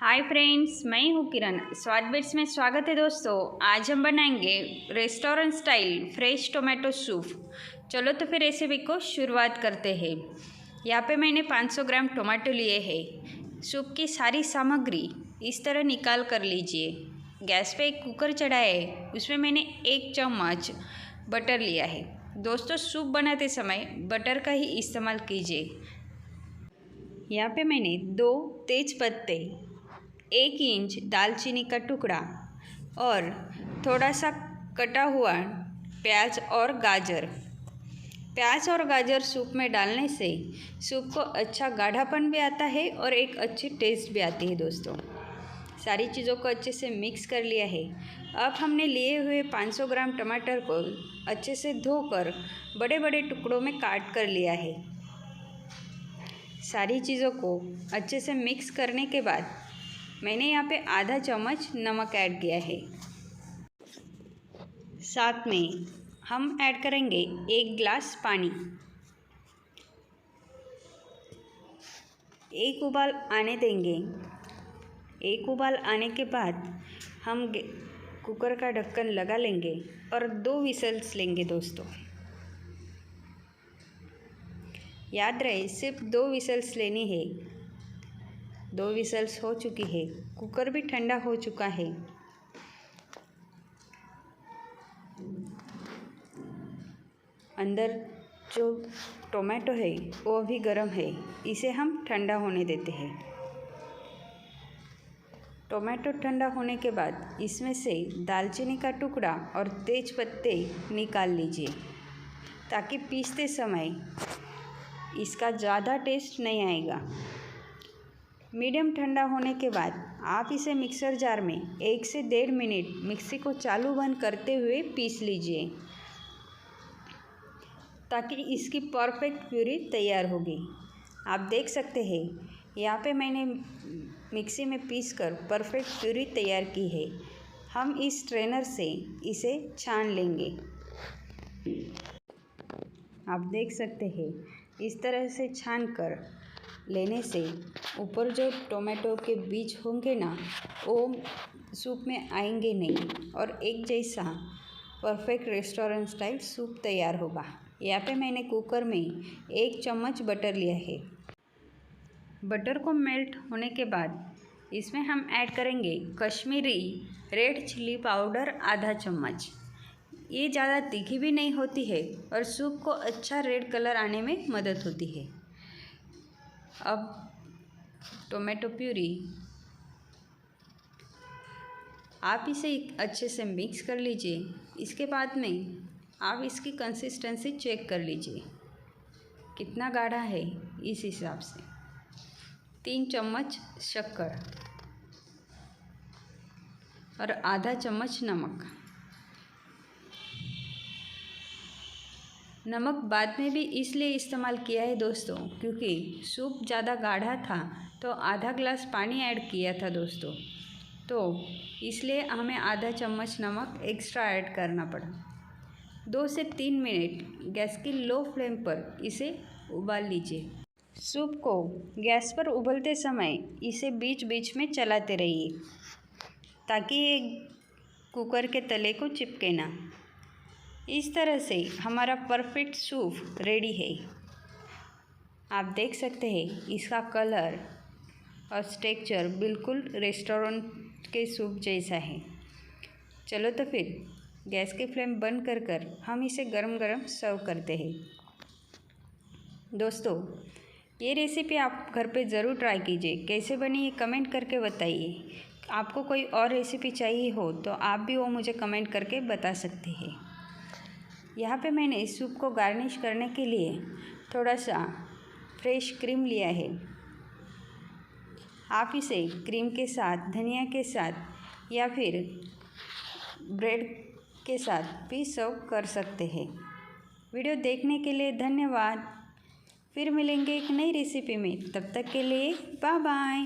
Hi friends, मैं हूँ किरण। स्वाद बिट्स में स्वागत है दोस्तों। आज हम बनाएंगे restaurant style fresh tomato soup. चलो तो फिर रेसिपी को शुरुआत करते हैं। यहाँ पे मैंने 500 ग्राम टोमेटो लिए हैं। सूप की सारी सामग्री इस तरह निकाल कर लीजिए। गैस पे एक कुकर चढ़ाया है, उसमें मैंने 1 चम्मच बटर लिया है। दोस्तों, सूप बनाते समय बटर का ही इस्तेमाल कीजिए। यहाँ पे मैंने 2 तेज पत्ते, 1 इंच दालचीनी का टुकड़ा और थोड़ा सा कटा हुआ प्याज और गाजर। प्याज और गाजर सूप में डालने से सूप को अच्छा गाढ़ापन भी आता है और एक अच्छी टेस्ट भी आती है। दोस्तों, सारी चीज़ों को अच्छे से मिक्स कर लिया है। अब हमने लिए हुए 500 ग्राम टमाटर को अच्छे से धोकर बड़े बड़े टुकड़ों में काट कर लिया है। सारी चीज़ों को अच्छे से मिक्स करने के बाद मैंने यहाँ पे आधा चम्मच नमक ऐड किया है। साथ में हम ऐड करेंगे 1 गिलास पानी। एक उबाल आने देंगे। एक उबाल आने के बाद हम कुकर का ढक्कन लगा लेंगे और 2 विसल्स लेंगे। दोस्तों, याद रहे सिर्फ 2 विसल्स लेनी है। 2 विसल्स हो चुकी है। कुकर भी ठंडा हो चुका है। अंदर जो टोमेटो है वो भी गर्म है, इसे हम ठंडा होने देते हैं। टोमेटो ठंडा होने के बाद इसमें से दालचीनी का टुकड़ा और तेज पत्ते निकाल लीजिए, ताकि पीसते समय इसका ज़्यादा टेस्ट नहीं आएगा। मीडियम ठंडा होने के बाद आप इसे मिक्सर जार में 1 से 1.5 मिनट मिक्सी को चालू बंद करते हुए पीस लीजिए, ताकि इसकी परफेक्ट प्यूरी तैयार होगी। आप देख सकते हैं यहाँ पे मैंने मिक्सी में पीसकर परफेक्ट प्यूरी तैयार की है। हम इस स्ट्रेनर से इसे छान लेंगे। आप देख सकते हैं इस तरह से छान कर लेने से ऊपर जो टोमेटो के बीज होंगे ना, वो सूप में आएंगे नहीं और एक जैसा परफेक्ट रेस्टोरेंट स्टाइल सूप तैयार होगा। यहाँ पे मैंने कुकर में 1 चम्मच बटर लिया है। बटर को मेल्ट होने के बाद इसमें हम ऐड करेंगे कश्मीरी रेड चिल्ली पाउडर आधा चम्मच। ये ज़्यादा तीखी भी नहीं होती है और सूप को अच्छा रेड कलर आने में मदद होती है। अब टोमेटो प्यूरी आप इसे अच्छे से मिक्स कर लीजिए। इसके बाद में आप इसकी कंसिस्टेंसी चेक कर लीजिए, कितना गाढ़ा है। इस हिसाब से 3 चम्मच शक्कर और आधा चम्मच नमक। नमक बाद में भी इसलिए इस्तेमाल किया है दोस्तों, क्योंकि सूप ज़्यादा गाढ़ा था तो आधा गिलास पानी ऐड किया था दोस्तों, तो इसलिए हमें आधा चम्मच नमक एक्स्ट्रा ऐड करना पड़ा। 2 से 3 मिनट गैस की लो फ्लेम पर इसे उबाल लीजिए। सूप को गैस पर उबलते समय इसे बीच बीच में चलाते रहिए, ताकि ये कुकर के तले को चिपके ना। इस तरह से हमारा परफेक्ट सूप रेडी है। आप देख सकते हैं इसका कलर और टेक्सचर बिल्कुल रेस्टोरेंट के सूप जैसा है। चलो तो फिर गैस की फ्लेम बंद कर हम इसे गरम गरम सर्व करते हैं। दोस्तों, ये रेसिपी आप घर पे ज़रूर ट्राई कीजिए। कैसे बनी ये कमेंट करके बताइए। आपको कोई और रेसिपी चाहिए हो तो आप भी वो मुझे कमेंट करके बता सकते हैं। यहाँ पे मैंने इस सूप को गार्निश करने के लिए थोड़ा सा फ्रेश क्रीम लिया है। आप इसे क्रीम के साथ, धनिया के साथ या फिर ब्रेड के साथ भी सर्व कर सकते हैं। वीडियो देखने के लिए धन्यवाद। फिर मिलेंगे एक नई रेसिपी में। तब तक के लिए बाय बाय।